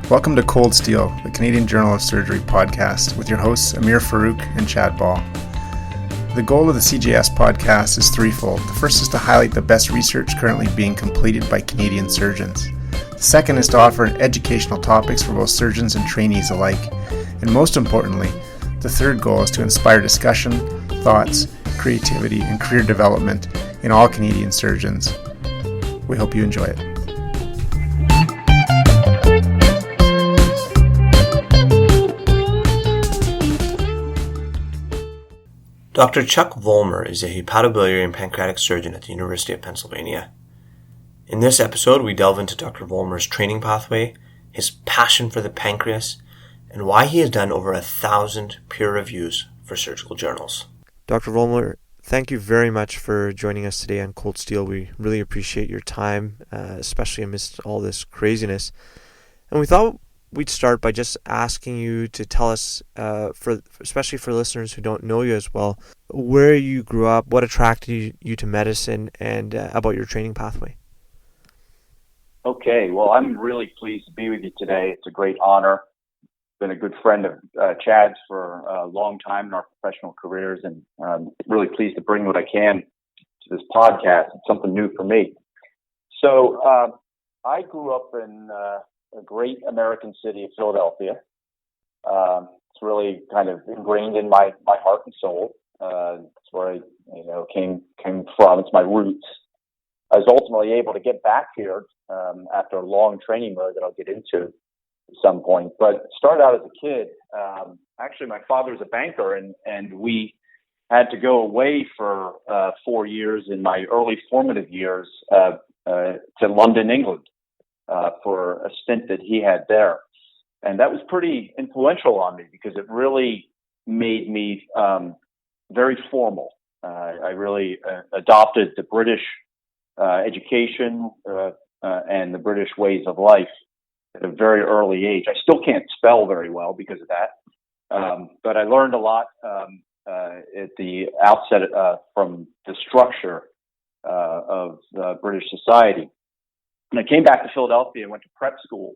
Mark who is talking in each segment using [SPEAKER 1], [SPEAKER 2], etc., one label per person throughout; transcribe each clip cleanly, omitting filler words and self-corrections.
[SPEAKER 1] Welcome to Cold Steel, the Canadian Journal of Surgery podcast, with your hosts Amir Farouk and Chad Ball. The goal of the CJS podcast is threefold. The first is to highlight the best research currently being completed by Canadian surgeons. The second is to offer educational topics for both surgeons and trainees alike. And most importantly, the third goal is to inspire discussion, thoughts, creativity, and career development in all Canadian surgeons. We hope you enjoy it.
[SPEAKER 2] Dr. Chuck Vollmer is a hepatobiliary and pancreatic surgeon at the University of Pennsylvania. In this episode, we delve into Dr. Vollmer's training pathway, his passion for the pancreas, and why he has done over 1,000 peer reviews for surgical journals. Dr. Vollmer, thank you very much for joining us today on Cold Steel. We really appreciate your time, especially amidst all this craziness. And we thought we'd start by just asking you to tell us, especially for listeners who don't know you as well, where you grew up, what attracted you to medicine, and about your training pathway.
[SPEAKER 3] Okay, well, I'm really pleased to be with you today. It's a great honor. Been a good friend of Chad's for a long time in our professional careers, and I'm really pleased to bring what I can to this podcast. It's something new for me. So I grew up in a great American city of Philadelphia. It's really kind of ingrained in my heart and soul. It's where I came from. It's my roots. I was ultimately able to get back here after a long training road that I'll get into at some point. But started out as a kid. Actually, my father's a banker, and we had to go away for 4 years in my early formative years to London, England, for a stint that he had there. And that was pretty influential on me because it really made me very formal. I really adopted the British education and the British ways of life at a very early age. I still can't spell very well because of that, but I learned a lot at the outset from the structure of British society. And I came back to Philadelphia and went to prep school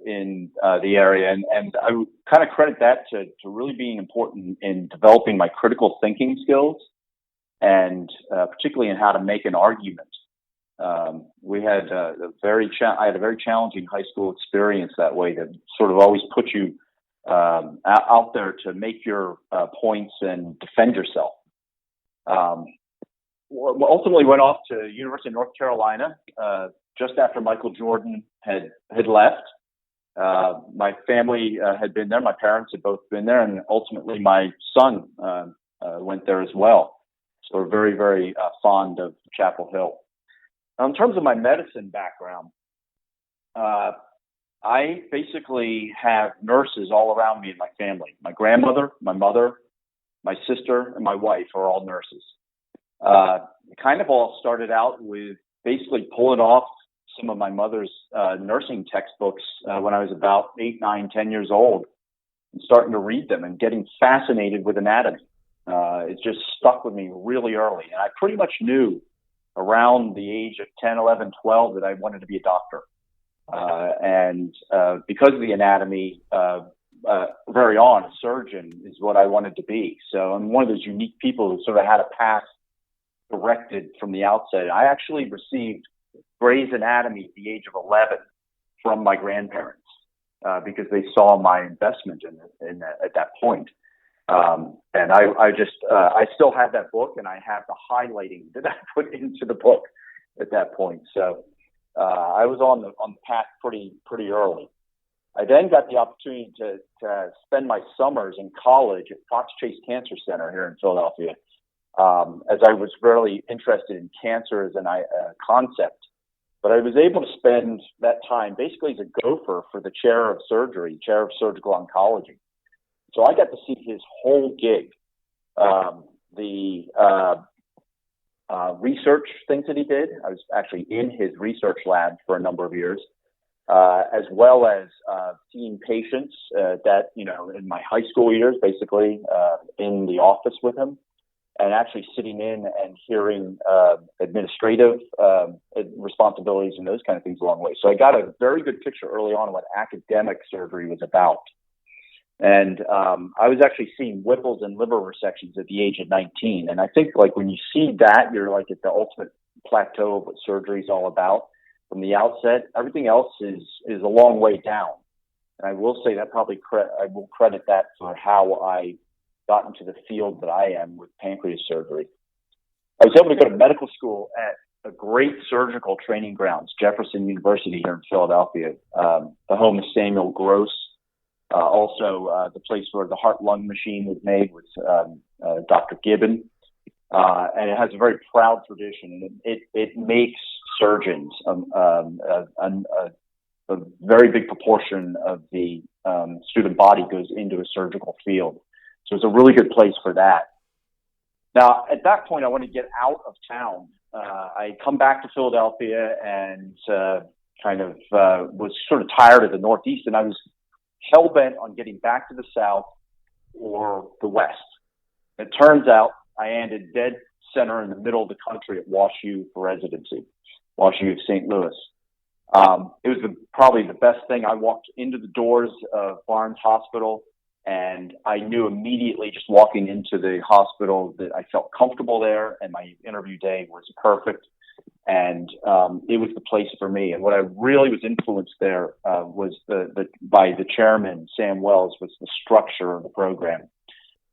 [SPEAKER 3] in the area. And I kind of credit that to really being important in developing my critical thinking skills and particularly in how to make an argument. We had I had a very challenging high school experience that way that sort of always put you out there to make your points and defend yourself. Ultimately went off to University of North Carolina just after Michael Jordan had left. My family had been there. My parents had both been there, and ultimately my son went there as well. So we're very, very fond of Chapel Hill. Now, in terms of my medicine background, I basically have nurses all around me in my family. My grandmother, my mother, my sister, and my wife are all nurses. It kind of all started out with basically pulling off some of my mother's nursing textbooks when I was about 8, 9, 10 years old and starting to read them and getting fascinated with anatomy. It just stuck with me really early. And I pretty much knew around the age of 10, 11, 12 that I wanted to be a doctor. And because of the anatomy, very on, a surgeon is what I wanted to be. So I'm one of those unique people who sort of had a path directed from the outset. I actually received Gray's Anatomy at the age of 11 from my grandparents because they saw my investment in that, at that point. And I still have that book, and I have the highlighting that I put into the book at that point. So I was on the path pretty early. I then got the opportunity to spend my summers in college at Fox Chase Cancer Center here in Philadelphia. As I was really interested in cancer as a concept. But I was able to spend that time basically as a gopher for the chair of surgery, chair of surgical oncology. So I got to see his whole gig, the research things that he did. I was actually in his research lab for a number of years, as well as seeing patients that, in my high school years, basically in the office with him. and actually sitting in and hearing administrative responsibilities and those kind of things along the way. So I got a very good picture early on of what academic surgery was about. And I was actually seeing Whipples and liver resections at the age of 19. And I think like when you see that, you're like at the ultimate plateau of what surgery is all about from the outset. Everything else is a long way down. And I will say that probably I will credit that for how I got into the field that I am with pancreas surgery. I was able to go to medical school at a great surgical training grounds, Jefferson University here in Philadelphia, the home of Samuel Gross, also the place where the heart-lung machine was made with Dr. Gibbon. And it has a very proud tradition. It makes surgeons a very big proportion of the student body goes into a surgical field. So it's a really good place for that. Now, at that point, I wanted to get out of town. I come back to Philadelphia and was sort of tired of the Northeast, and I was hell-bent on getting back to the South or the West. It turns out I ended dead center in the middle of the country at WashU for residency, WashU of St. Louis. It was probably the best thing. I walked into the doors of Barnes Hospital, and I knew immediately just walking into the hospital that I felt comfortable there, and my interview day was perfect. And it was the place for me. And what I really was influenced there was by the chairman, Sam Wells, was the structure of the program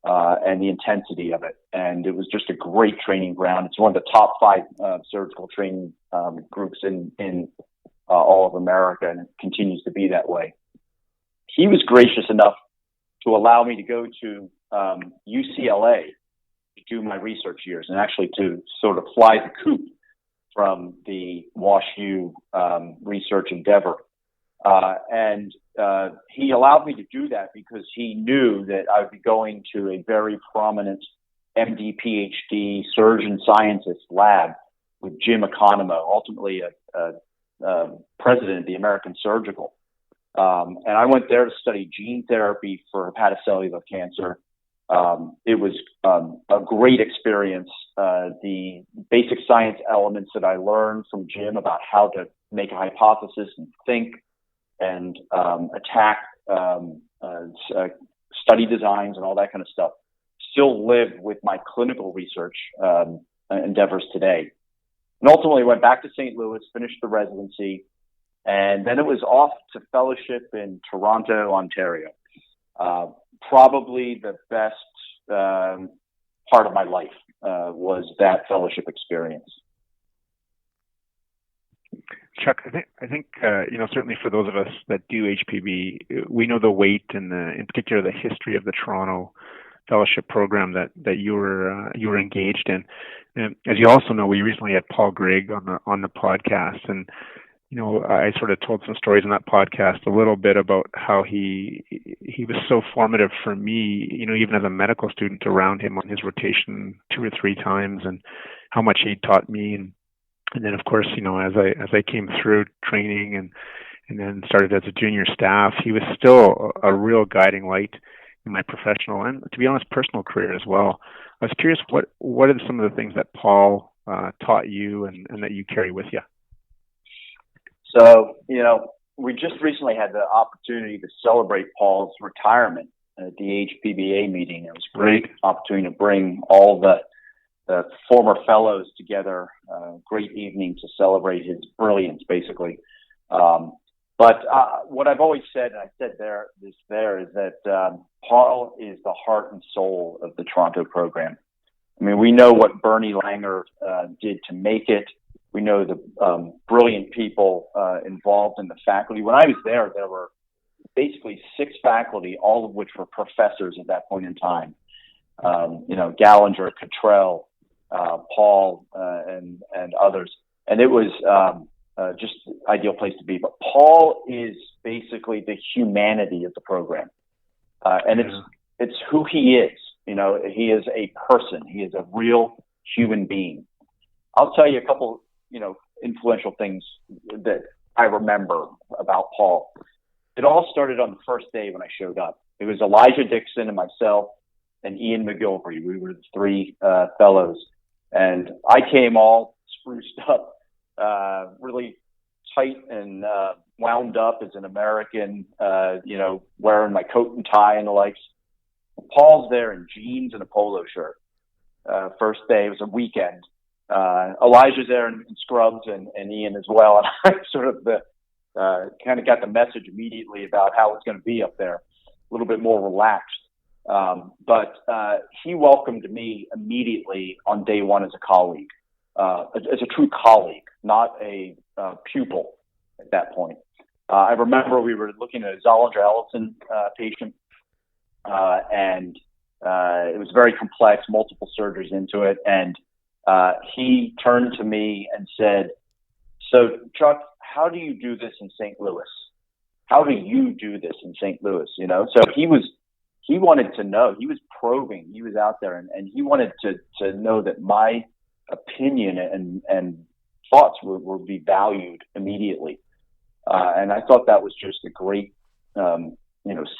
[SPEAKER 3] and the intensity of it. And it was just a great training ground. It's one of the top 5 surgical training groups in all of America, and it continues to be that way. He was gracious enough to allow me to go to UCLA to do my research years and actually to sort of fly the coop from the WashU research endeavor. And he allowed me to do that because he knew that I would be going to a very prominent MD, PhD surgeon scientist lab with Jim Economo, ultimately a president of the American Surgical. And I went there to study gene therapy for hepatocellular cancer. It was a great experience. The basic science elements that I learned from Jim about how to make a hypothesis and think and attack study designs and all that kind of stuff still live with my clinical research endeavors today. And ultimately went back to St. Louis, finished the residency, and then it was off to fellowship in Toronto, Ontario. Probably the best part of my life was that fellowship experience.
[SPEAKER 1] Chuck, I think certainly for those of us that do HPB, we know the weight and in particular the history of the Toronto fellowship program that you were engaged in. And as you also know, we recently had Paul Grigg on the podcast, and I sort of told some stories in that podcast a little bit about how he was so formative for me, even as a medical student around him on his rotation 2 or 3 times, and how much he taught me. And then, of course, as I came through training and then started as a junior staff, he was still a real guiding light in my professional and, to be honest, personal career as well. I was curious, what are some of the things that Paul taught you and that you carry with you?
[SPEAKER 3] So, we just recently had the opportunity to celebrate Paul's retirement at the AHPBA meeting. It was a great opportunity to bring all the former fellows together, great evening to celebrate his brilliance, basically. But what I've always said, and I said is that Paul is the heart and soul of the Toronto program. I mean, we know what Bernie Langer did to make it. We know the brilliant people involved in the faculty. When I was there were basically 6 faculty, all of which were professors at that point in time. Gallinger, Cottrell, Paul, and others. And it was just the ideal place to be. But Paul is basically the humanity of the program. And it's who he is. He is a person. He is a real human being. I'll tell you a couple, influential things that I remember about Paul. It all started on the first day when I showed up. It was Elijah Dixon and myself and Ian McGilvery. We were the three fellows. And I came all spruced up, really tight and wound up as an American, wearing my coat and tie and the likes. Paul's there in jeans and a polo shirt. First day, it was a weekend. Elijah's there in scrubs and Ian as well. And I sort of kind of got the message immediately about how it's going to be up there, a little bit more relaxed. But he welcomed me immediately on day one as a colleague, as a true colleague, not a pupil at that point. I remember we were looking at a Zollinger-Ellison patient, and it was very complex, multiple surgeries into it. And he turned to me and said, "So, Chuck, how do you do this in St. Louis? How do you do this in St. Louis?" So he wanted to know. He was probing. He was out there, and he wanted to know that my opinion and thoughts would be valued immediately. And I thought that was just a great,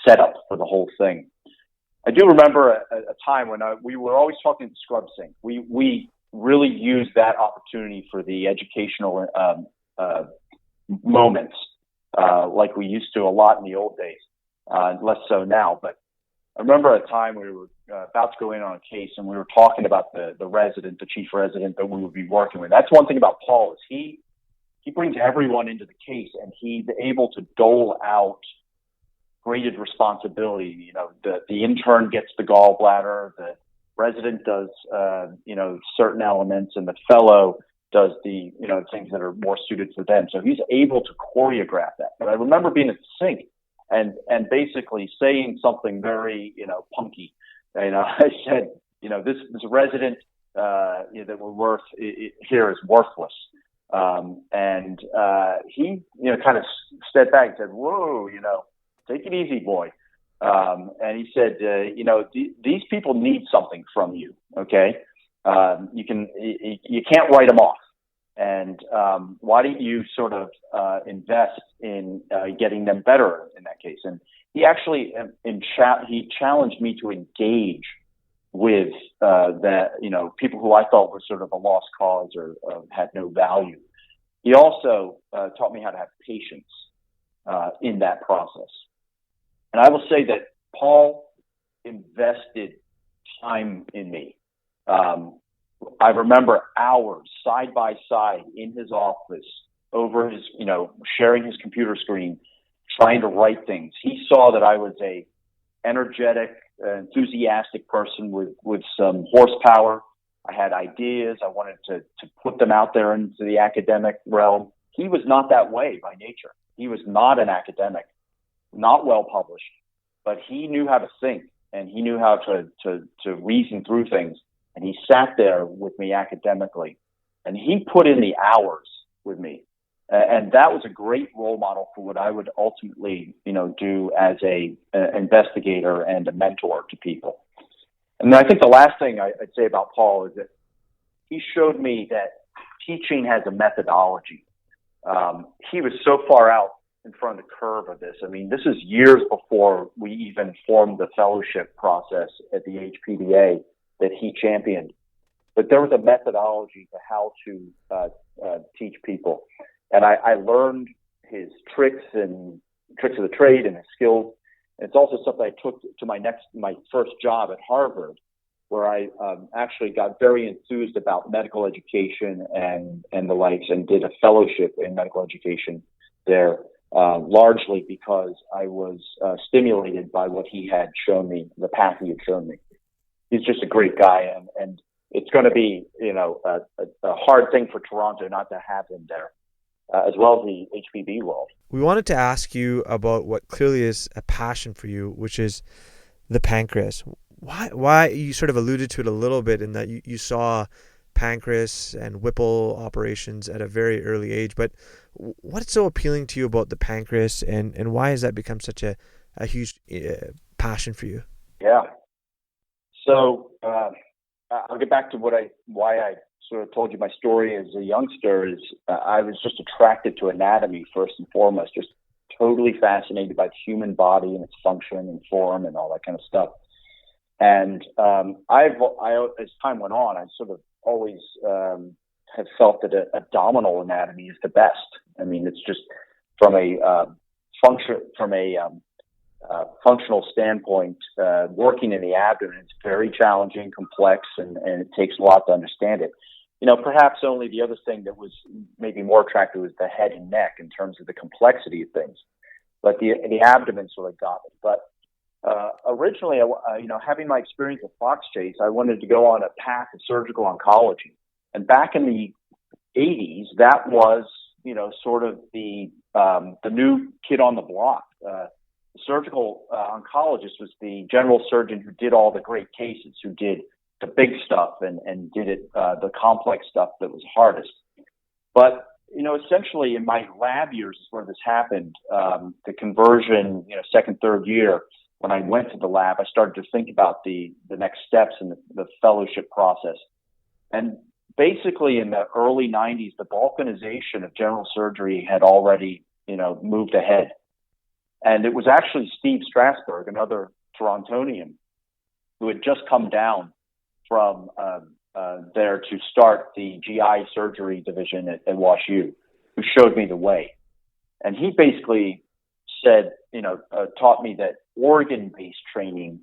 [SPEAKER 3] setup for the whole thing. I do remember a time when we were always talking to scrub sync. We really used that opportunity for the educational moments, like we used to a lot in the old days, less so now. But I remember a time we were about to go in on a case, and we were talking about the resident, the chief resident that we would be working with. That's one thing about Paul, is he brings everyone into the case, and he's able to dole out graded responsibility. The intern gets the gallbladder, the resident does, certain elements, and the fellow does the, things that are more suited for them. So he's able to choreograph that. But I remember being at the sink and basically saying something very, punky. I said, this resident, that we're worth here is worthless. And he, kind of stepped back and said, "Whoa, take it easy, boy." And he said, these people need something from you. Okay. You can't write them off. And, why don't you sort of, invest in, getting them better in that case? And he actually, he challenged me to engage with, people who I thought were sort of a lost cause or had no value. He also, taught me how to have patience, in that process. And I will say that Paul invested time in me. I remember hours side by side in his office over his, sharing his computer screen, trying to write things. He saw that I was a energetic, enthusiastic person with some horsepower. I had ideas. I wanted to put them out there into the academic realm. He was not that way by nature. He was not an academic, not well published, but he knew how to think, and he knew how to reason through things. And he sat there with me academically, and he put in the hours with me. And that was a great role model for what I would ultimately, do as a investigator and a mentor to people. And I think the last thing I'd say about Paul is that he showed me that teaching has a methodology. He was so far out in front of the curve of this. I mean, this is years before we even formed the fellowship process at the AHPBA that he championed. But there was a methodology to how to teach people. And I learned his tricks of the trade and his skills. And it's also something I took to my first job at Harvard, where I actually got very enthused about medical education and the likes, and did a fellowship in medical education there, largely because I was stimulated by what he had shown me, the path he had shown me. He's just a great guy, and it's going to be, a hard thing for Toronto not to have him there, as well as the HPB world.
[SPEAKER 4] We wanted to ask you about what clearly is a passion for you, which is the pancreas. Why you sort of alluded to it a little bit in that you saw pancreas and Whipple operations at a very early age, but what's so appealing to you about the pancreas, and why has that become such a huge passion for you?
[SPEAKER 3] Yeah. So I'll get back to why I sort of told you my story as a youngster. Is I was just attracted to anatomy first and foremost, just totally fascinated by the human body and its function and form and all that kind of stuff. And as time went on, I sort of always have felt that abdominal anatomy is the best. I mean, it's just from a functional standpoint, working in the abdomen, it's very challenging, complex, and it takes a lot to understand it. Perhaps only the other thing that was maybe more attractive was the head and neck in terms of the complexity of things. But the abdomen sort of got it. But originally, having my experience at Fox Chase, I wanted to go on a path of surgical oncology. And back in the 80s, that was, sort of the new kid on the block. The surgical oncologist was the general surgeon who did all the great cases, who did the big stuff and did it, the complex stuff that was hardest. But, essentially in my lab years is where this happened. The conversion, second, third year, when I went to the lab, I started to think about the next steps in the fellowship process. And basically in the early 90s, the balkanization of general surgery had already, moved ahead. And it was actually Steve Strasberg, another Torontonian, who had just come down from there to start the GI surgery division at WashU, who showed me the way. And he basically said, taught me that organ-based training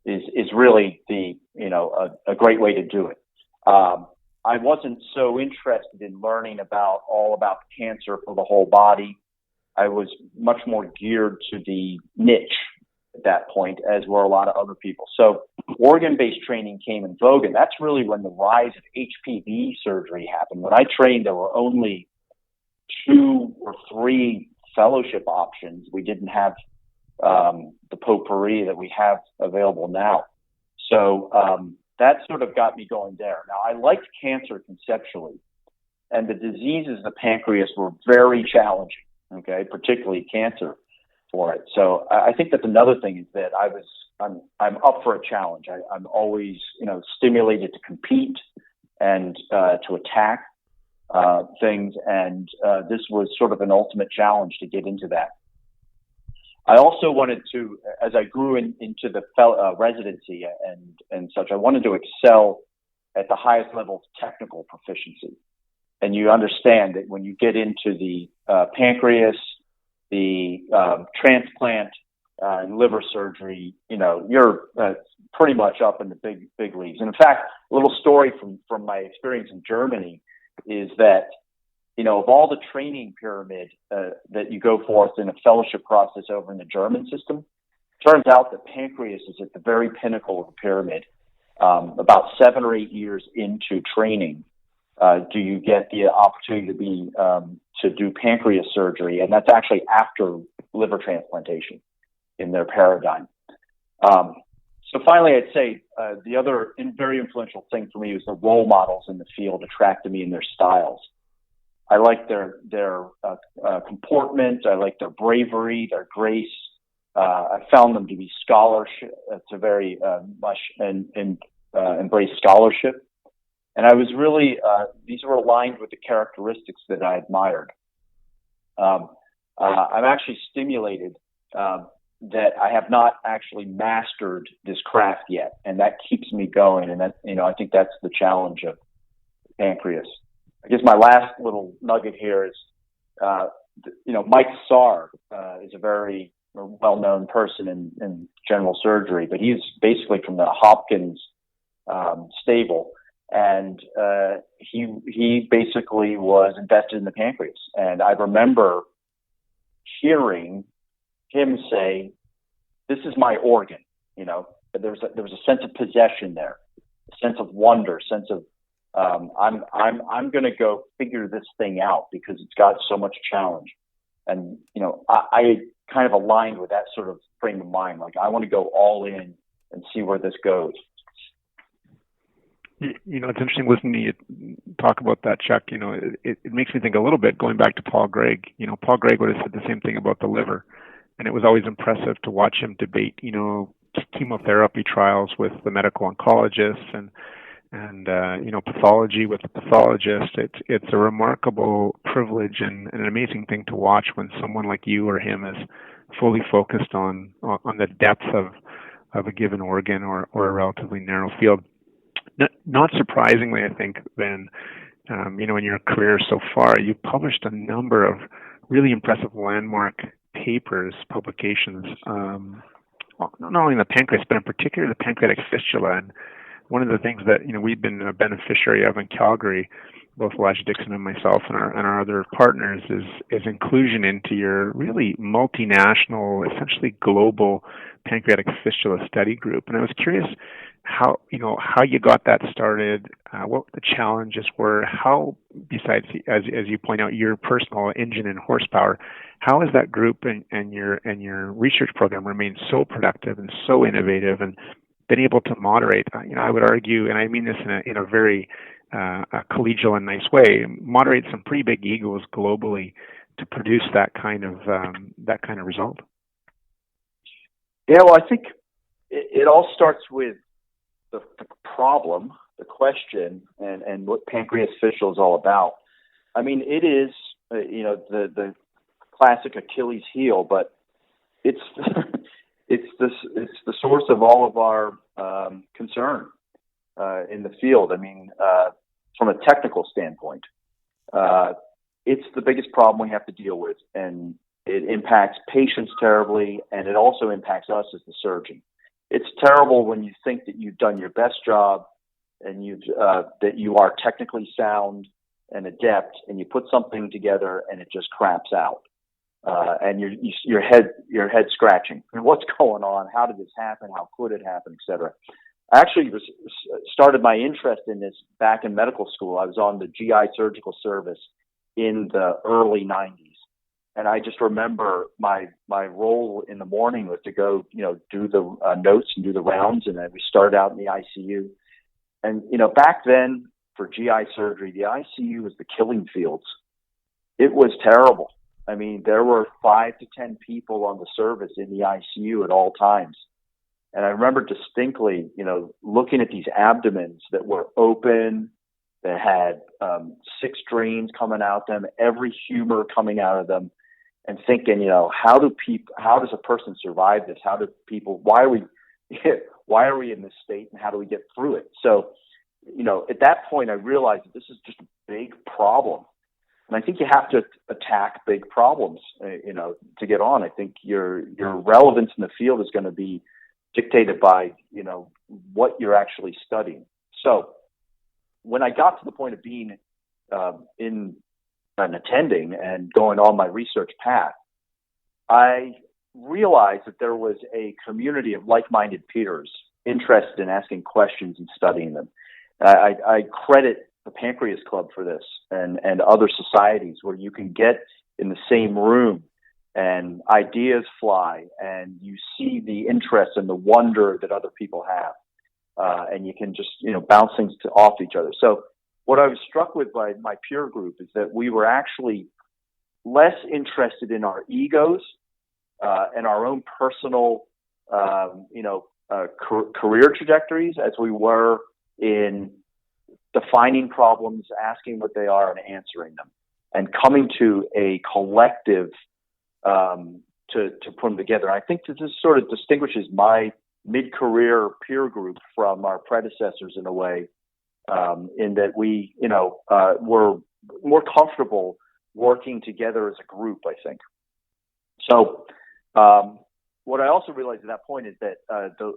[SPEAKER 3] is really a great way to do it. I wasn't so interested in learning all about cancer for the whole body. I was much more geared to the niche at that point, as were a lot of other people. So organ-based training came in vogue, and that's really when the rise of HPB surgery happened. When I trained, there were only 2 or 3 fellowship options. We didn't have the potpourri that we have available now. So that sort of got me going there. Now, I liked cancer conceptually, and the diseases of the pancreas were very challenging, particularly cancer for it. So I think that's another thing is that I'm up for a challenge. I'm always, stimulated to compete and to attack things. And this was sort of an ultimate challenge to get into that. I also wanted to, as I grew into the residency and such, I wanted to excel at the highest level of technical proficiency. And you understand that when you get into the pancreas, the transplant, and liver surgery, you're pretty much up in the big leagues. And in fact, a little story from my experience in Germany is that, of all the training pyramid that you go forth in a fellowship process over in the German system, turns out that pancreas is at the very pinnacle of the pyramid. About 7 or 8 years into training, do you get the opportunity to do pancreas surgery, and that's actually after liver transplantation in their paradigm. So finally, I'd say the other very influential thing for me was the role models in the field attracted me in their styles. I like their comportment. I like their bravery, their grace. I found them to be scholarship, to very much embrace scholarship. And I was really, these were aligned with the characteristics that I admired. I'm actually stimulated that I have not actually mastered this craft yet, and that keeps me going. And that, I think that's the challenge of pancreas. I guess my last little nugget here is, Mike Sarr is a very well-known person in general surgery, but he's basically from the Hopkins stable. And he basically was invested in the pancreas. And I remember hearing him say, "This is my organ." There was a sense of possession there, a sense of wonder, sense of I'm going to go figure this thing out because it's got so much challenge. And I kind of aligned with that sort of frame of mind. Like I want to go all in and see where this goes.
[SPEAKER 5] It's interesting listening to you talk about that, Chuck. It makes me think a little bit, going back to Paul Gregg. Paul Gregg would have said the same thing about the liver. And it was always impressive to watch him debate, chemotherapy trials with the medical oncologists and pathology with the pathologist. It's a remarkable privilege and an amazing thing to watch when someone like you or him is fully focused on the depth a given organ or a relatively narrow field. Not surprisingly, I think, then, in your career so far, you've published a number of really impressive landmark papers, publications, not only in the pancreas, but in particular the pancreatic fistula. And one of the things that we've been a beneficiary of in Calgary, both Elijah Dixon and myself and our other partners, is inclusion into your really multinational, essentially global pancreatic fistula study group. And I was curious how you got that started, what the challenges were, how, besides, as you point out, your personal engine and horsepower, how has that group and your research program remained so productive and so innovative and been able to moderate, I would argue, and I mean this in a very collegial and nice way, moderate some pretty big egos globally to produce that kind of result?
[SPEAKER 3] Yeah, well, I think it all starts with the problem, the question, and what pancreas fistula is all about. I mean, it is, the classic Achilles heel, but it's it's the source of all of our concern in the field. I mean, from a technical standpoint, it's the biggest problem we have to deal with, and it impacts patients terribly, and it also impacts us as the surgeon. It's terrible when you think that you've done your best job and that you are technically sound and adept, and you put something together and it just craps out, and your head scratching. And what's going on? How did this happen? How could it happen, et cetera? I actually started my interest in this back in medical school. I was on the GI surgical service in the early 90s. And I just remember my role in the morning was to go, do the notes and do the rounds. And then we started out in the ICU. And, back then for GI surgery, the ICU was the killing fields. It was terrible. I mean, there were 5 to 10 people on the service in the ICU at all times. And I remember distinctly, looking at these abdomens that were open, that had 6 drains coming out them, every humor coming out of them, and thinking, how does a person survive this? Why are we in this state, and how do we get through it? So, at that point, I realized that this is just a big problem. And I think you have to attack big problems, to get on. I think your relevance in the field is going to be dictated by, what you're actually studying. So when I got to the point of being in and attending and going on my research path, I realized that there was a community of like-minded peers interested in asking questions and studying them. I credit the Pancreas Club for this and other societies where you can get in the same room and ideas fly and you see the interest and the wonder that other people have. And you can just, bounce things off each other. So what I was struck with by my peer group is that we were actually less interested in our egos and our own personal, career trajectories as we were in defining problems, asking what they are, and answering them, and coming to a collective to put them together. And I think that this sort of distinguishes my mid-career peer group from our predecessors in a way, in that we, were more comfortable working together as a group, I think. So what I also realized at that point is that the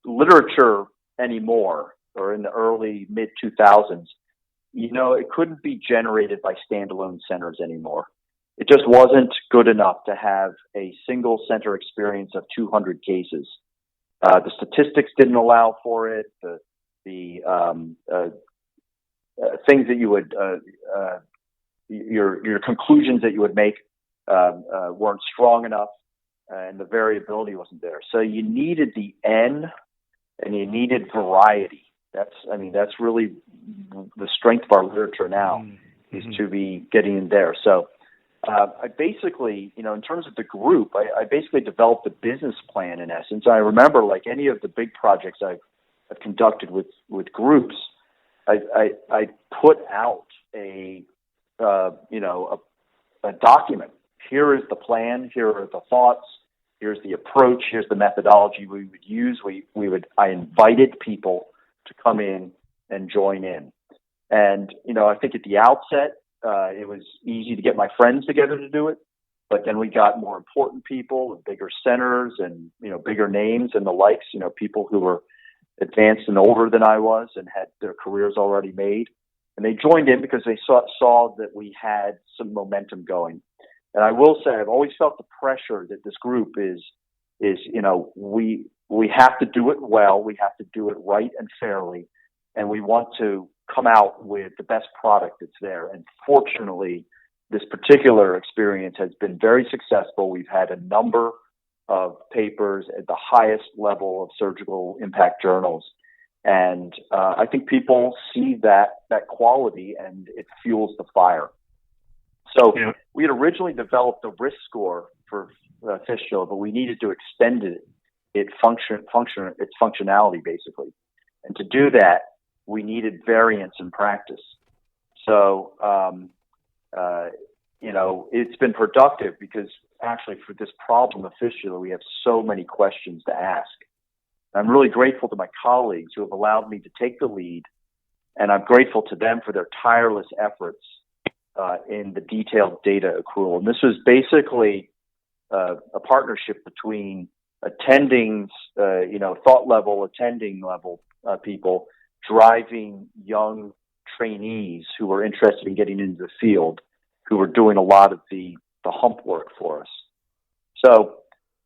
[SPEAKER 3] literature anymore, or in the early mid-2000s, it couldn't be generated by standalone centers anymore. It just wasn't good enough to have a single center experience of 200 cases. The statistics didn't allow for it. The things that you would, your conclusions that you would make weren't strong enough, and the variability wasn't there. So you needed the N, and you needed variety. That's really the strength of our literature now, is to be getting in there. So I basically, in terms of the group, I basically developed a business plan in essence. I remember, like any of the big projects I've conducted with groups, I put out a document. Here is the plan. Here are the thoughts. here's the approach, here's the methodology we would use. I invited people to come in and join in. And, I think at the outset, it was easy to get my friends together to do it. But then we got more important people and bigger centers and, bigger names and the likes, people who were advanced and older than I was and had their careers already made. And they joined in because they saw that we had some momentum going. And I will say, I've always felt the pressure that this group is we have to do it well. We have to do it right and fairly. And we want to come out with the best product that's there. And fortunately, this particular experience has been very successful. We've had a number of papers at the highest level of surgical impact journals. And I think people see that quality, and it fuels the fire. So we had originally developed a risk score for fistula, but we needed to extend its functionality, basically. And to do that, we needed variance in practice. So, it's been productive because actually for this problem of fistula, we have so many questions to ask. I'm really grateful to my colleagues who have allowed me to take the lead, and I'm grateful to them for their tireless efforts in the detailed data accrual. And this was basically a partnership between attending level people driving young trainees who were interested in getting into the field, who were doing a lot of the hump work for us. So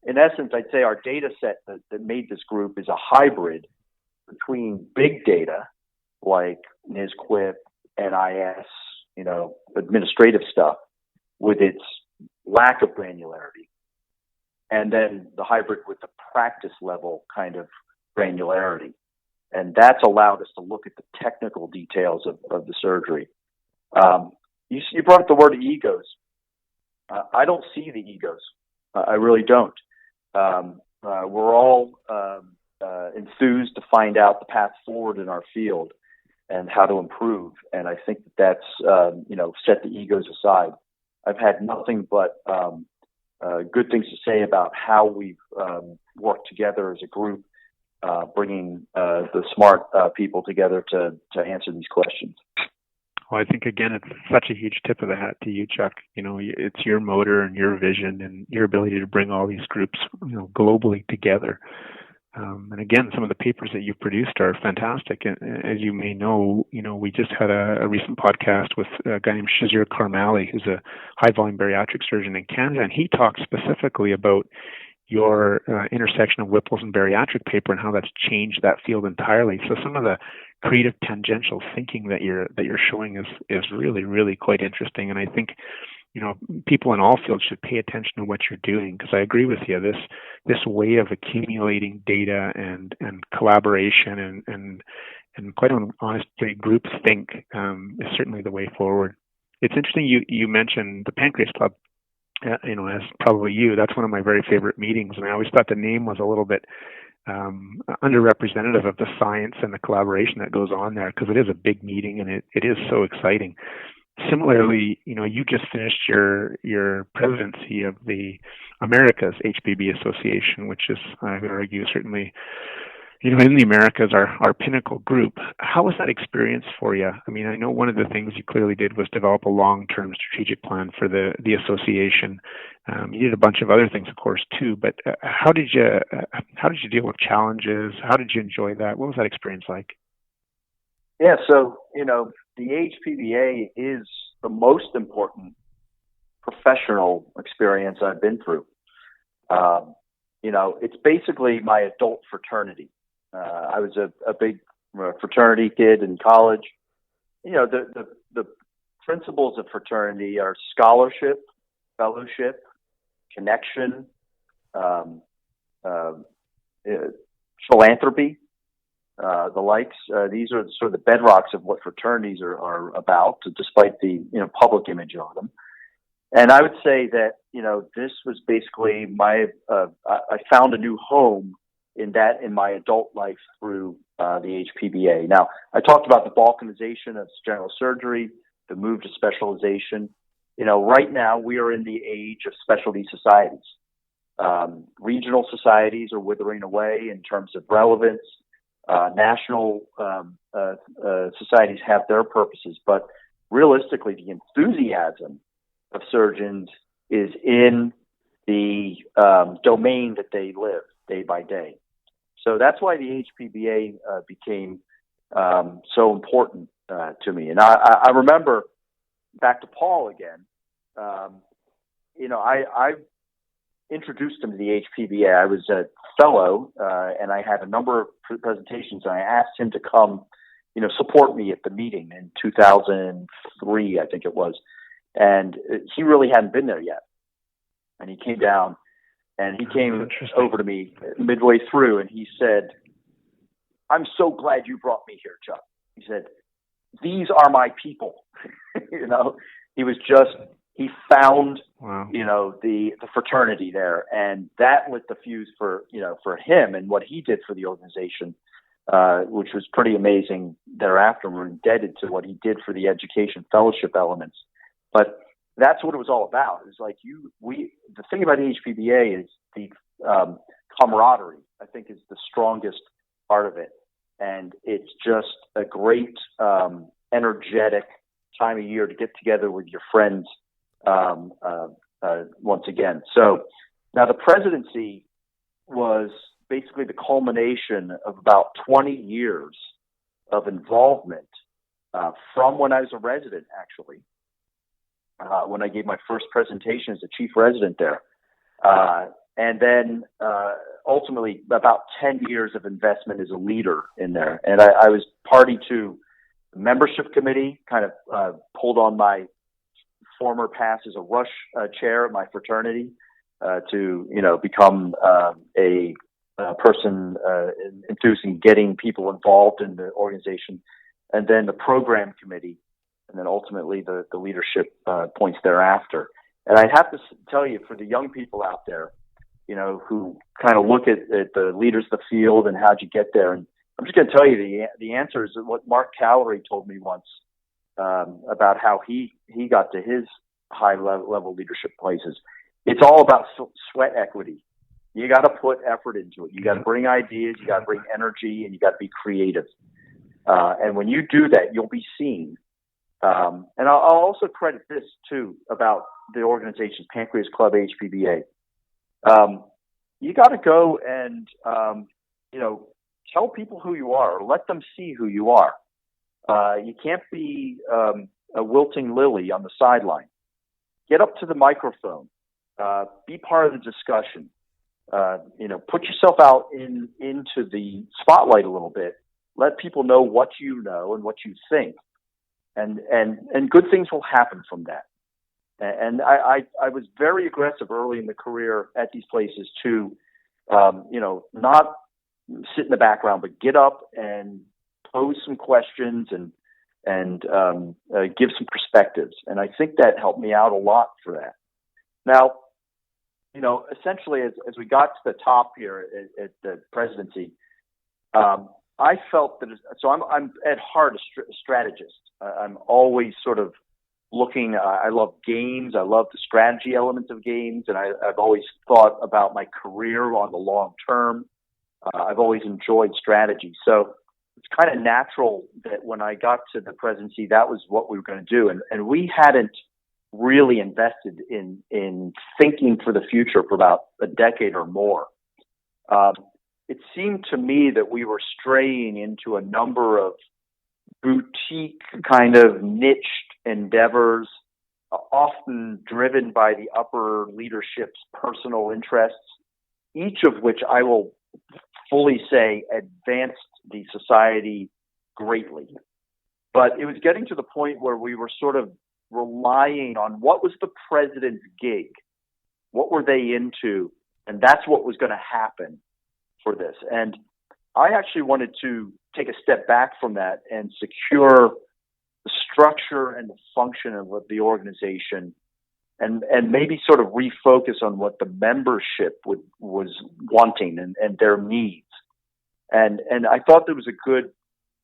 [SPEAKER 3] in essence, I'd say our data set that made this group is a hybrid between big data like NISQIP, NIS, administrative stuff with its lack of granularity, and then the hybrid with the practice level kind of granularity. And that's allowed us to look at the technical details of the surgery. You brought up the word egos. I don't see the egos. I really don't. We're all enthused to find out the path forward in our field and how to improve. And I think that's, set the egos aside. I've had nothing but good things to say about how we've worked together as a group, bringing the smart people together to answer these questions.
[SPEAKER 5] Well, I think, again, it's such a huge tip of the hat to you, Chuck. It's your motor and your vision and your ability to bring all these groups, globally together. And again, some of the papers that you've produced are fantastic. And as you may know, we just had a recent podcast with a guy named Shazir Karmali, who's a high-volume bariatric surgeon in Canada, and he talks specifically about your intersection of Whipple's and bariatric paper and how that's changed that field entirely. So some of the creative tangential thinking that you're showing is really, really quite interesting. And I think, people in all fields should pay attention to what you're doing, because I agree with you. This way of accumulating data and collaboration and quite honestly group think is certainly the way forward. It's interesting you mentioned the Pancreas Club. As probably you, that's one of my very favorite meetings, and I always thought the name was a little bit underrepresentative of the science and the collaboration that goes on there, because it is a big meeting and it is so exciting. Similarly, you just finished your presidency of the Americas HPBA Association, which is, I would argue, certainly, in the Americas, our pinnacle group. How was that experience for you? I mean, I know one of the things you clearly did was develop a long-term strategic plan for the association. You did a bunch of other things, of course, too. But how did you deal with challenges? How did you enjoy that? What was that experience like?
[SPEAKER 3] Yeah, so the AHPBA is the most important professional experience I've been through. It's basically my adult fraternity. I was a big fraternity kid in college. The principles of fraternity are scholarship, fellowship, connection, philanthropy, the likes. These are sort of the bedrocks of what fraternities are about, despite the public image of them. And I would say that this was basically I found a new home in my adult life through the AHPBA. Now, I talked about the balkanization of general surgery, the move to specialization. Right now we are in the age of specialty societies. Regional societies are withering away in terms of relevance. National societies have their purposes, but realistically, the enthusiasm of surgeons is in the domain that they live day by day. So that's why the AHPBA became so important to me. And I remember, back to Paul again, I introduced him to the AHPBA. I was a fellow, and I had a number of presentations, and I asked him to come, support me at the meeting in 2003, I think it was. And he really hadn't been there yet. And he came down, and he came over to me midway through, and he said, "I'm so glad you brought me here, Chuck." He said, "These are my people." He found, the fraternity there, and that lit the fuse for him and what he did for the organization, which was pretty amazing thereafter. We're indebted to what he did for the education fellowship elements. But that's what it was all about. It's like the thing about AHPBA is the camaraderie, I think, is the strongest part of it. And it's just a great, energetic time of year to get together with your friends once again. So now the presidency was basically the culmination of about 20 years of involvement from when I was a resident, actually, when I gave my first presentation as a chief resident there. And then ultimately about 10 years of investment as a leader in there. And I was party to the membership committee, kind of pulled on my former past as a rush chair of my fraternity to become a person enthused in getting people involved in the organization, and then the program committee, and then ultimately the leadership points thereafter. And I'd have to tell you, for the young people out there, who kind of look at the leaders of the field and how'd you get there, and I'm just going to tell you the answer is what Mark Callery told me once about how he got to his high level leadership places. It's all about sweat equity. You got to put effort into it. You got to bring ideas, you got to bring energy, and you got to be creative. And when you do that, you'll be seen. And I'll also credit this too about the organization's Pancreas Club AHPBA. You got to go and tell people who you are, or let them see who you are. You can't be a wilting lily on the sideline. Get up to the microphone. Be part of the discussion. Put yourself out into the spotlight a little bit. Let people know what you know and what you think, and good things will happen from that. And I was very aggressive early in the career at these places to, not sit in the background, but get up and pose some questions and give some perspectives. And I think that helped me out a lot for that. Now, essentially, as we got to the top here at the presidency, I felt that. So I'm at heart a strategist. I'm always sort of looking. I love games. I love the strategy elements of games, and I've always thought about my career on the long term. I've always enjoyed strategy, so it's kind of natural that when I got to the presidency, that was what we were going to do, and we hadn't really invested in thinking for the future for about a decade or more. It seemed to me that we were straying into a number of boutique kind of niched endeavors, often driven by the upper leadership's personal interests, each of which I will fully say advanced the society greatly. But it was getting to the point where we were sort of relying on what was the president's gig, what were they into, and that's what was going to happen for this. And I actually wanted to take a step back from that and secure the structure and the function of the organization, and maybe sort of refocus on what the membership was wanting and their needs. And I thought there was a good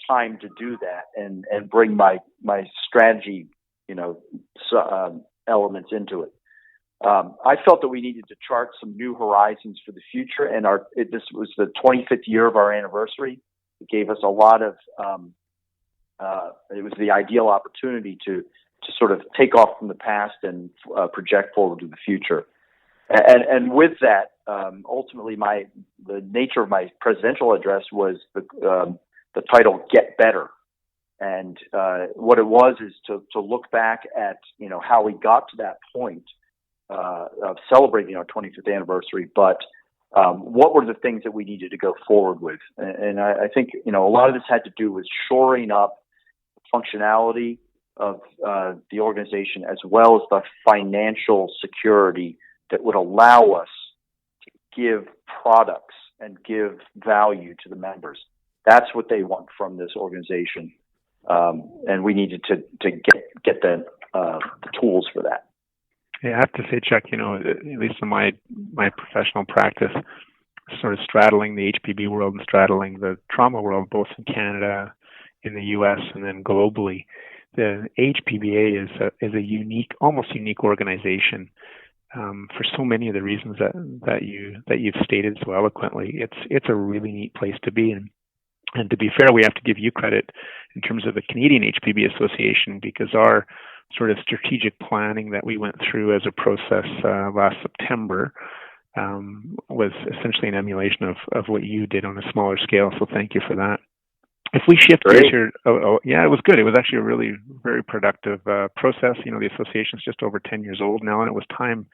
[SPEAKER 3] time to do that and bring my strategy elements into it. I felt that we needed to chart some new horizons for the future, and this was the 25th year of our anniversary. It gave us a lot of, it was the ideal opportunity to sort of take off from the past and project forward to the future. And with that, ultimately, the nature of my presidential address was the title "Get Better," and what it was is to look back at how we got to that point of celebrating our 25th anniversary, but what were the things that we needed to go forward with? And I think a lot of this had to do with shoring up functionality of the organization, as well as the financial security that would allow us to give products and give value to the members. That's what they want from this organization, and we needed to get the tools for that.
[SPEAKER 5] Yeah, I have to say, Chuck, at least in my professional practice, sort of straddling the HPB world and straddling the trauma world, both in Canada, in the U.S., and then globally, the AHPBA is a unique, almost unique organization for so many of the reasons that you've stated so eloquently. It's a really neat place to be in. And to be fair, we have to give you credit in terms of the Canadian HPB Association, because our sort of strategic planning that we went through as a process last September was essentially an emulation of what you did on a smaller scale. So thank you for that. If we shift gears here, yeah, it was good. It was actually a really very productive process. The association's just over 10 years old now, and it was time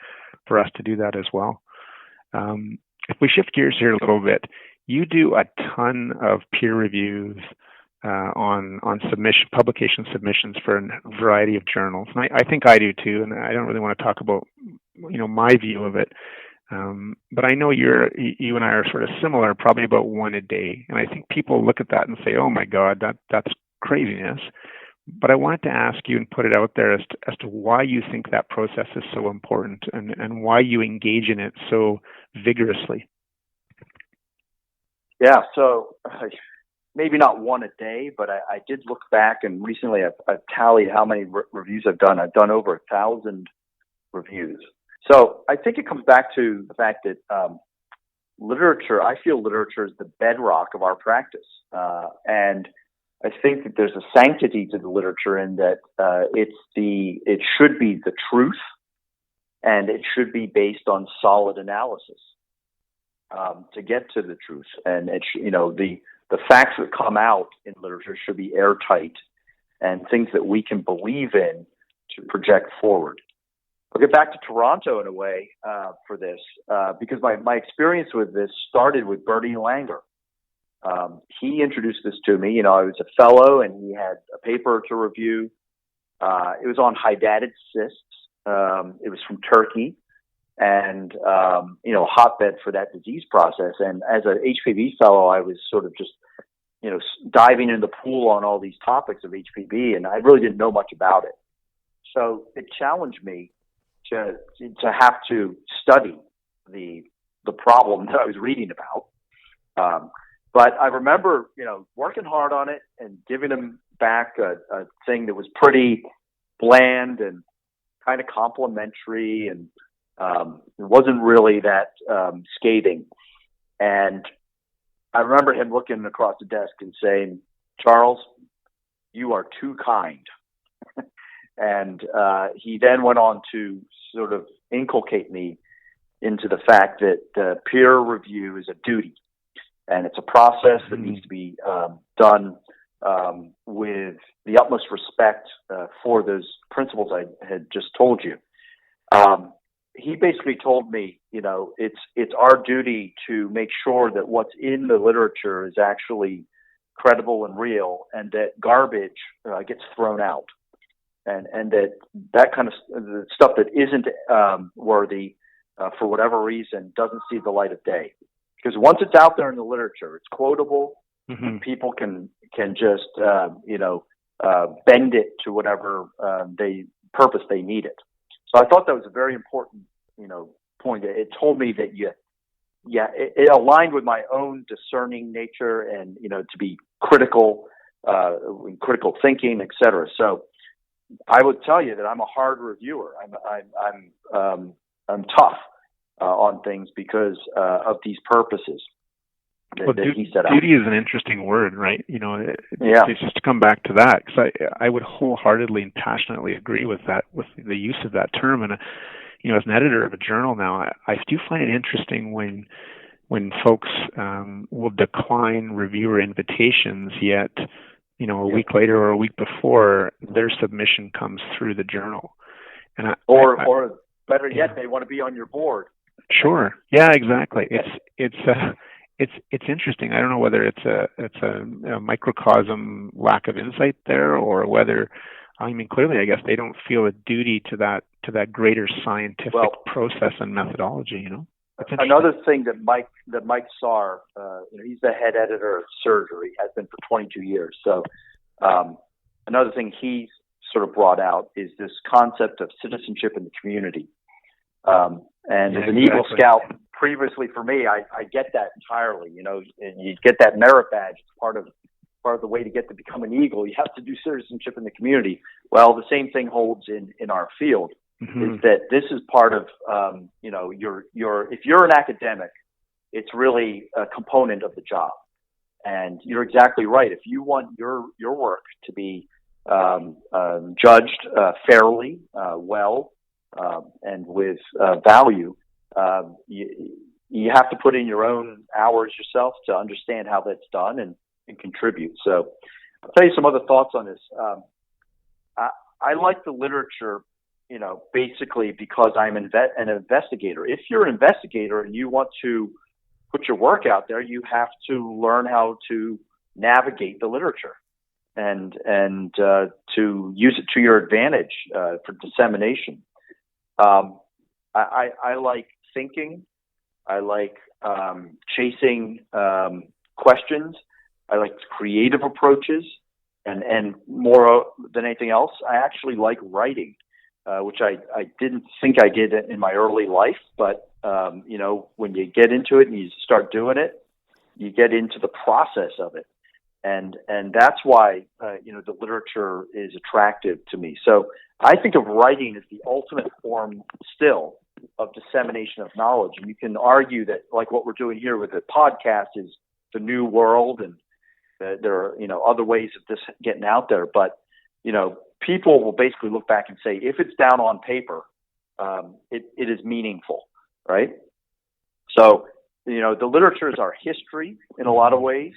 [SPEAKER 5] for us to do that as well. If we shift gears here a little bit, you do a ton of peer reviews on publication submissions for a variety of journals, and I think I do too. And I don't really want to talk about my view of it, but I know you and I are sort of similar, probably about one a day. And I think people look at that and say, "Oh my God, that's craziness." But I wanted to ask you and put it out there as to why you think that process is so important and why you engage in it so vigorously.
[SPEAKER 3] Yeah, so maybe not one a day, but I did look back, and recently I've tallied how many reviews I've done. I've done over 1,000 reviews. So I think it comes back to the fact that I feel literature is the bedrock of our practice. And I think that there's a sanctity to the literature in that it should be the truth, and it should be based on solid analysis. To get to the truth, and the facts that come out in literature should be airtight and things that we can believe in to project forward. I'll get back to Toronto in a way for this because my experience with this started with Bertie Langer. He introduced this to me. I was a fellow, and he had a paper to review. It was on hydatid cysts. It was from Turkey. And, hotbed for that disease process. And as an HPB fellow, I was sort of just, diving into the pool on all these topics of HPB, and I really didn't know much about it. So it challenged me to have to study the problem that I was reading about. But I remember, working hard on it and giving him back a thing that was pretty bland and kind of complimentary, and it wasn't really that scathing. And I remember him looking across the desk and saying, "Charles, you are too kind." And he then went on to sort of inculcate me into the fact that peer review is a duty, and it's a process that needs to be done with the utmost respect for those principles I had just told you. He basically told me, it's our duty to make sure that what's in the literature is actually credible and real, and that garbage gets thrown out, and that kind of the stuff that isn't worthy for whatever reason doesn't see the light of day. Because once it's out there in the literature, it's quotable. Mm-hmm. People can just bend it to whatever purpose they need it. So I thought that was a very important, point. It told me that it aligned with my own discerning nature and, to be critical, critical thinking, etc. So I would tell you that I'm a hard reviewer. tough on things because of these purposes that he set out.
[SPEAKER 5] Duty is an interesting word, right? It's just to come back to that, because I would wholeheartedly and passionately agree with that, with the use of that term. And as an editor of a journal now, I do find it interesting when folks will decline reviewer invitations, yet a week later or a week before, their submission comes through the journal. And
[SPEAKER 3] or better yet, they want to be on your board.
[SPEAKER 5] Sure. Yeah, exactly. It's interesting. I don't know whether it's a microcosm lack of insight there, or whether, clearly, I guess they don't feel a duty to that greater scientific process and methodology.
[SPEAKER 3] Another thing that Mike Saar, he's the head editor of surgery, has been for 22 years. So another thing he's sort of brought out is this concept of citizenship in the community. And as an Eagle Scout previously for me, I get that entirely. And you get that merit badge. It's part of the way to get to become an Eagle. You have to do citizenship in the community. Well, the same thing holds in our field. Mm-hmm. Is that this is part of if you're an academic, it's really a component of the job. And you're exactly right. If you want your work to be judged fairly, well, and with value, you have to put in your own hours yourself to understand how that's done and contribute. So I'll tell you some other thoughts on this. I like the literature, basically because I'm an investigator. If you're an investigator and you want to put your work out there, you have to learn how to navigate the literature and to use it to your advantage for dissemination. I like thinking. I like chasing questions. I like creative approaches, and more than anything else, I actually like writing, which I didn't think I did in my early life. But when you get into it and you start doing it, you get into the process of it, and that's why the literature is attractive to me. So I think of writing as the ultimate form still of dissemination of knowledge. And you can argue that, like what we're doing here with the podcast, is the new world, and there are other ways of this getting out there. But people will basically look back and say, if it's down on paper, it is meaningful, right? So the literature is our history in a lot of ways,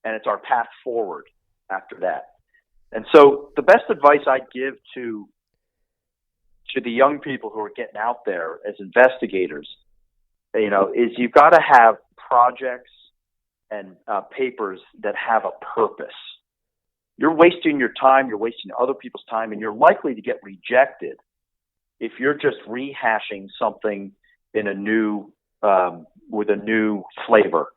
[SPEAKER 3] and it's our path forward after that. And so the best advice I'd give to the young people who are getting out there as investigators, is you've got to have projects and papers that have a purpose. You're wasting your time, you're wasting other people's time, and you're likely to get rejected if you're just rehashing something in a new with a new flavor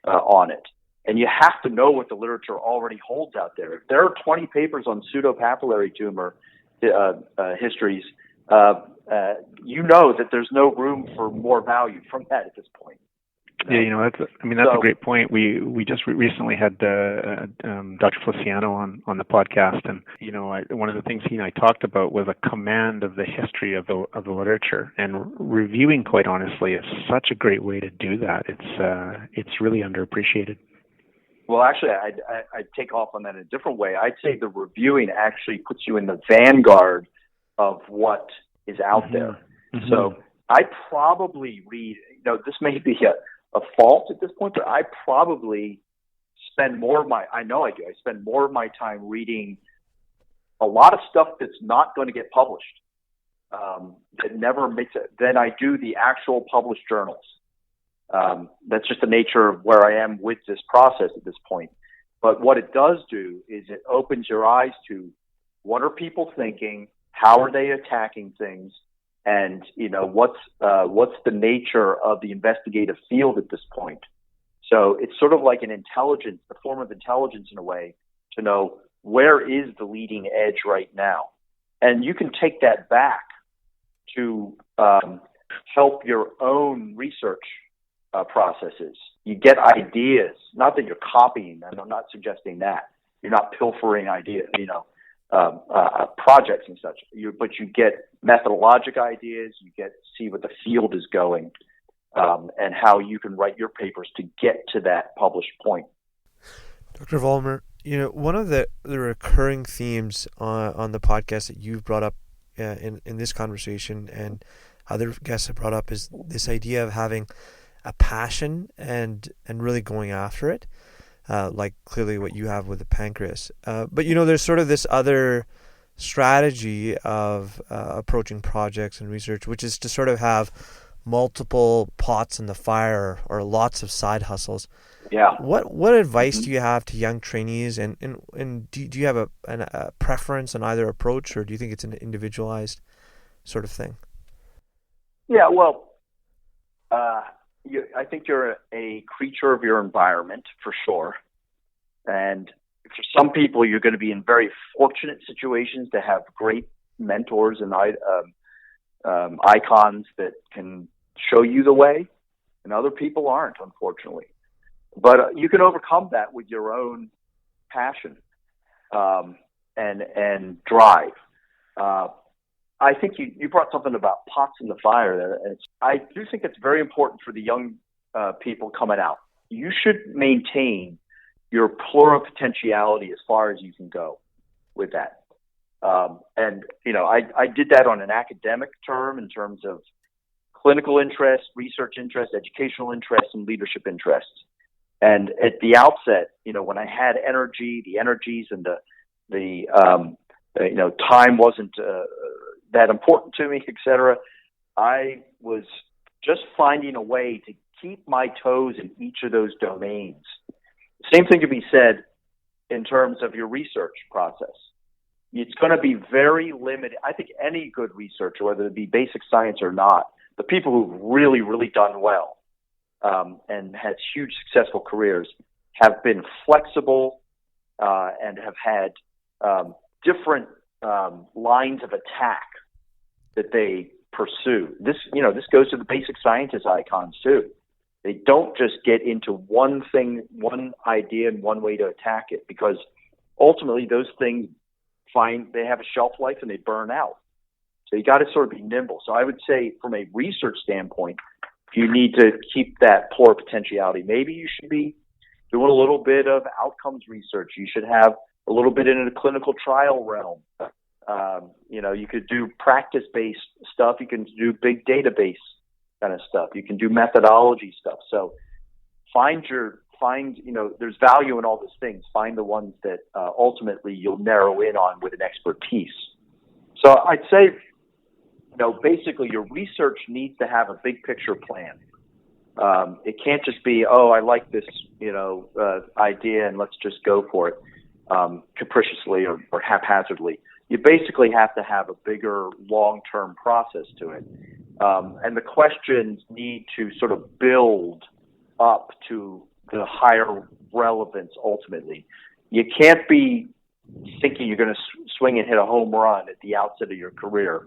[SPEAKER 3] on it. And you have to know what the literature already holds out there. If there are 20 papers on pseudopapillary tumor histories, that there's no room for more value from that at this point.
[SPEAKER 5] Yeah, that's a great point. We just recently had Dr. Feliciano on the podcast, and one of the things he and I talked about was a command of the history of the literature, and reviewing, quite honestly, is such a great way to do that. It's really underappreciated.
[SPEAKER 3] Well, actually, I'd take off on that in a different way. I'd say the reviewing actually puts you in the vanguard of what is out there. Mm-hmm. So I probably read, this may be a fault at this point, but I probably spend more of my time reading a lot of stuff that's not going to get published, that never makes it, than I do the actual published journals. That's just the nature of where I am with this process at this point. But what it does do is it opens your eyes to what are people thinking, how are they attacking things, and what's the nature of the investigative field at this point. So it's sort of like an intelligence, a form of intelligence in a way, to know where is the leading edge right now, and you can take that back to help your own research processes. You get ideas, not that you're copying them. I'm not suggesting that you're not pilfering ideas, projects and such. But you get methodologic ideas, you get to see what the field is going, and how you can write your papers to get to that published point.
[SPEAKER 4] Dr. Vollmer, one of the recurring themes on the podcast that you've brought up in this conversation and other guests have brought up is this idea of having a passion and really going after it, like clearly what you have with the pancreas. But there's sort of this other strategy of approaching projects and research, which is to sort of have multiple pots in the fire or lots of side hustles.
[SPEAKER 3] Yeah.
[SPEAKER 4] What advice do you have to young trainees, and do you have a preference on either approach, or do you think it's an individualized sort of thing?
[SPEAKER 3] Yeah, well, I think you're a creature of your environment for sure, and for some people, you're going to be in very fortunate situations to have great mentors and icons that can show you the way, and other people aren't, unfortunately. But you can overcome that with your own passion and drive. I think you brought something about pots in the fire there. And I do think it's very important for the young people coming out. You should maintain your pluripotentiality as far as you can go with that. I did that on an academic term in terms of clinical interest, research interest, educational interest, and leadership interests. And at the outset, when I had the energies and the time wasn't that important to me, et cetera, I was just finding a way to keep my toes in each of those domains. Same thing can be said in terms of your research process. It's going to be very limited. I think any good researcher, whether it be basic science or not, the people who've really, really done well and had huge successful careers have been flexible and have had different lines of attack that they pursue. This goes to the basic scientist icons too. They don't just get into one thing, one idea, and one way to attack it, because ultimately those things they have a shelf life and they burn out. So you got to sort of be nimble. So I would say from a research standpoint, you need to keep that pluripotentiality. Maybe you should be doing a little bit of outcomes research. You should have a little bit in the clinical trial realm. You could do practice-based stuff. You can do big database kind of stuff. You can do methodology stuff. So there's value in all those things. Find the ones that ultimately you'll narrow in on with an expertise. So I'd say, basically your research needs to have a big picture plan. It can't just be, I like this, idea and let's just go for it capriciously or haphazardly. You basically have to have a bigger long-term process to it. And the questions need to sort of build up to the higher relevance ultimately. You can't be thinking you're going to swing and hit a home run at the outset of your career.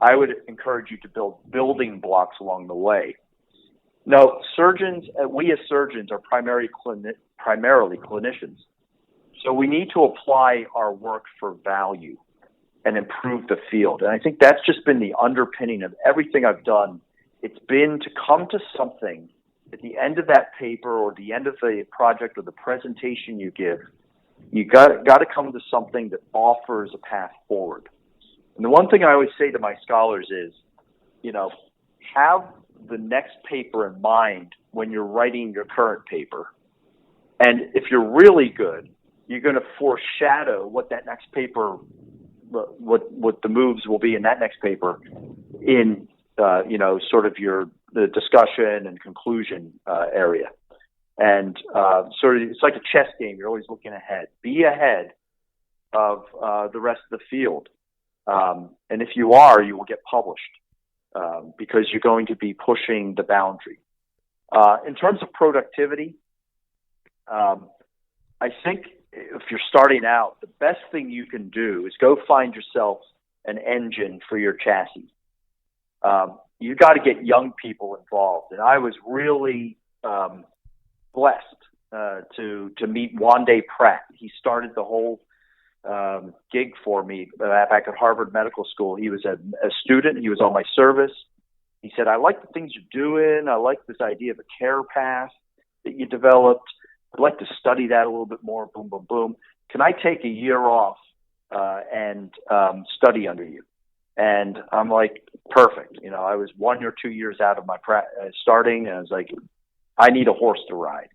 [SPEAKER 3] I would encourage you to build building blocks along the way. Now, we as surgeons are primarily clinicians. So we need to apply our work for value and improve the field. And I think that's just been the underpinning of everything I've done. It's been to come to something at the end of that paper or the end of the project or the presentation you give. You got to come to something that offers a path forward. And the one thing I always say to my scholars is, have the next paper in mind when you're writing your current paper. And if you're really good, you're going to foreshadow what that next paper, what the moves will be in that next paper in, sort of the discussion and conclusion area. And sort of it's like a chess game. You're always looking ahead. Be ahead of the rest of the field. And if you are, you will get published because you're going to be pushing the boundary. In terms of productivity, I think if you're starting out, the best thing you can do is go find yourself an engine for your chassis. You got to get young people involved. And I was really blessed to meet Wande Pratt. He started the whole gig for me back at Harvard Medical School. He was a student. He was on my service. He said, I like the things you're doing. I like this idea of a care path that you developed. I'd like to study that a little bit more. Boom, boom, boom. Can I take a year off and study under you? And I'm like, perfect. You know, I was 1 or 2 years out of my starting, and I was like, I need a horse to ride.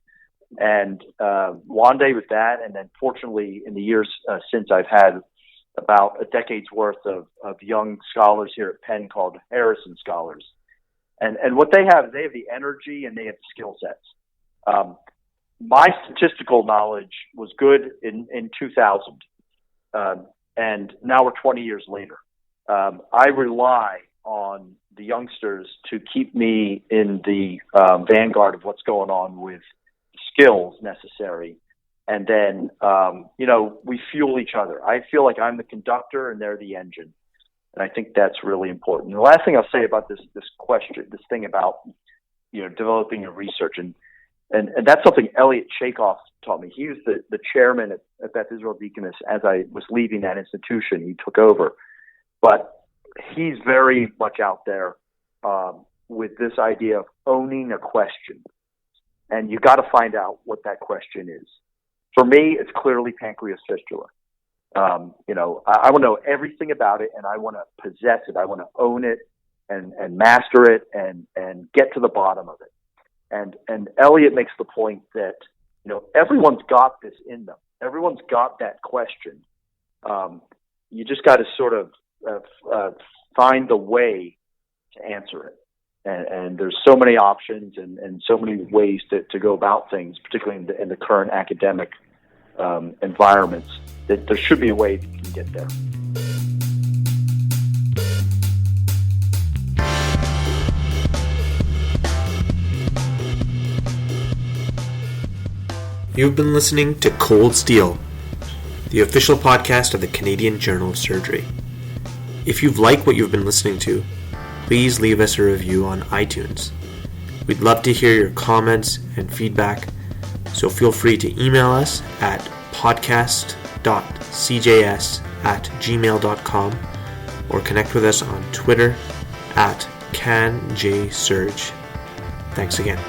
[SPEAKER 3] And Wande with that, and then fortunately in the years since, I've had about a decade's worth of young scholars here at Penn called Harrison Scholars. And what they have is they have the energy and they have the skill sets. My statistical knowledge was good in 2000, and now we're 20 years later. I rely on the youngsters to keep me in the vanguard of what's going on with skills necessary. And then, we fuel each other. I feel like I'm the conductor and they're the engine. And I think that's really important. And the last thing I'll say about this question, this thing about, developing your research, and that's something Elliot Shakeoff taught me. He was the chairman at Beth Israel Deaconess as I was leaving that institution. He took over. But he's very much out there with this idea of owning a question. And you got to find out what that question is. For me, it's clearly pancreas fistula. I want to know everything about it, and I want to possess it. I want to own it and master it and get to the bottom of it. And Elliot makes the point that, everyone's got this in them. Everyone's got that question. You just got to sort of find the way to answer it. And there's so many options and so many ways to go about things, particularly in the current academic environments, that there should be a way that you can get there.
[SPEAKER 2] You've been listening to Cold Steel, the official podcast of the Canadian Journal of Surgery. If you've liked what you've been listening to, please leave us a review on iTunes. We'd love to hear your comments and feedback, so feel free to email us at podcast.cjs@gmail.com or connect with us on Twitter @CanJSurge. Thanks again.